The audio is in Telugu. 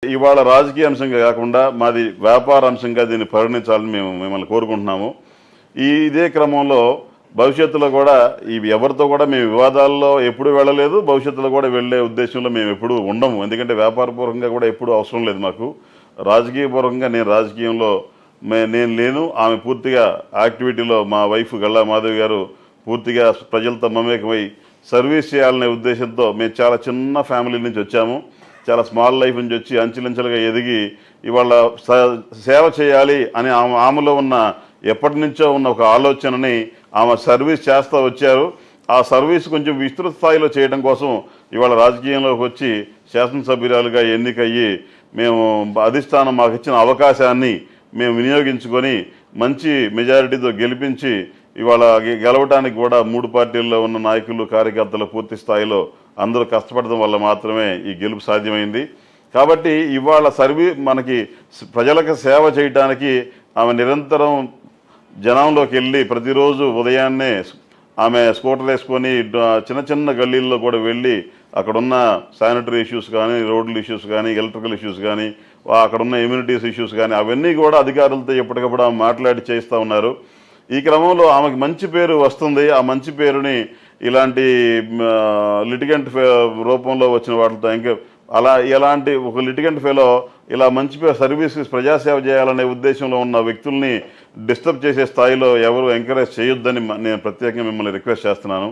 ఇవాళ రాజకీయ అంశంగా కాకుండా మాది వ్యాపార అంశంగా దీన్ని పరిగణించాలని మేము మిమ్మల్ని కోరుకుంటున్నాము. ఇదే క్రమంలో భవిష్యత్తులో కూడా ఇవి ఎవరితో కూడా మేము వివాదాల్లో ఎప్పుడు వెళ్ళలేదు. భవిష్యత్తులో కూడా వెళ్ళే ఉద్దేశంలో మేము ఎప్పుడూ ఉండము. ఎందుకంటే వ్యాపారపూర్వకంగా కూడా ఎప్పుడూ అవసరం లేదు మాకు. రాజకీయపూర్వకంగా నేను రాజకీయంలో నేను లేను. ఆమె పూర్తిగా యాక్టివిటీలో మా వైఫ్ గల్లా మాధవి గారు పూర్తిగా ప్రజలతో మమేకమై సర్వీస్ చేయాలనే ఉద్దేశంతో మేము చాలా చిన్న ఫ్యామిలీ నుంచి వచ్చాము. చాలా స్మాల్ లైఫ్ నుంచి వచ్చి అంచెలంచెలుగా ఎదిగి ఇవాళ సేవ చేయాలి అని ఆమెలో ఉన్న ఎప్పటి నుంచో ఉన్న ఒక ఆలోచనని ఆమె సర్వీస్ చేస్తూ వచ్చారు. ఆ సర్వీస్ కొంచెం విస్తృత స్థాయిలో చేయడం కోసం ఇవాళ రాజకీయంలోకి వచ్చి శాసనసభ్యురాలుగా ఎన్నికయ్యి మేము అధిష్టానం మాకు ఇచ్చిన అవకాశాన్ని మేము వినియోగించుకొని మంచి మెజారిటీతో గెలిపించి ఇవాళ గెలవడానికి కూడా 3 పార్టీల్లో ఉన్న నాయకులు కార్యకర్తలు పూర్తి స్థాయిలో అందరూ కష్టపడడం వల్ల మాత్రమే ఈ గెలుపు సాధ్యమైంది. కాబట్టి ఇవాళ మనకి ప్రజలకు సేవ చేయడానికి ఆమె నిరంతరం జనంలోకి వెళ్ళి ప్రతిరోజు ఉదయాన్నే ఆమె స్కూటర్ వేసుకొని చిన్న చిన్న గల్లీల్లో కూడా వెళ్ళి అక్కడున్న శానిటరీ ఇష్యూస్ కానీ, రోడ్ల ఇష్యూస్ కానీ, ఎలక్ట్రికల్ ఇష్యూస్ కానీ, అక్కడున్న ఇమ్యూనిటీస్ ఇష్యూస్ కానీ అవన్నీ కూడా అధికారులతో ఎప్పటికప్పుడు ఆమె మాట్లాడి చేస్తూ ఉన్నారు. ఈ క్రమంలో ఆమెకు మంచి పేరు వస్తుంది. ఆ మంచి పేరుని ఇలాంటి లిటిగెంట్ రూపంలో వచ్చిన వాటితో ఇంకా ఎలాంటి ఒక లిటిగెంట్ ఫెలో ఇలా మంచి సర్వీసెస్ ప్రజాసేవ చేయాలనే ఉద్దేశంలో ఉన్న వ్యక్తుల్ని డిస్టర్బ్ చేసే స్థాయిలో ఎవరు ఎంకరేజ్ చేయొద్దని నేను ప్రత్యేకంగా మిమ్మల్ని రిక్వెస్ట్ చేస్తున్నాను.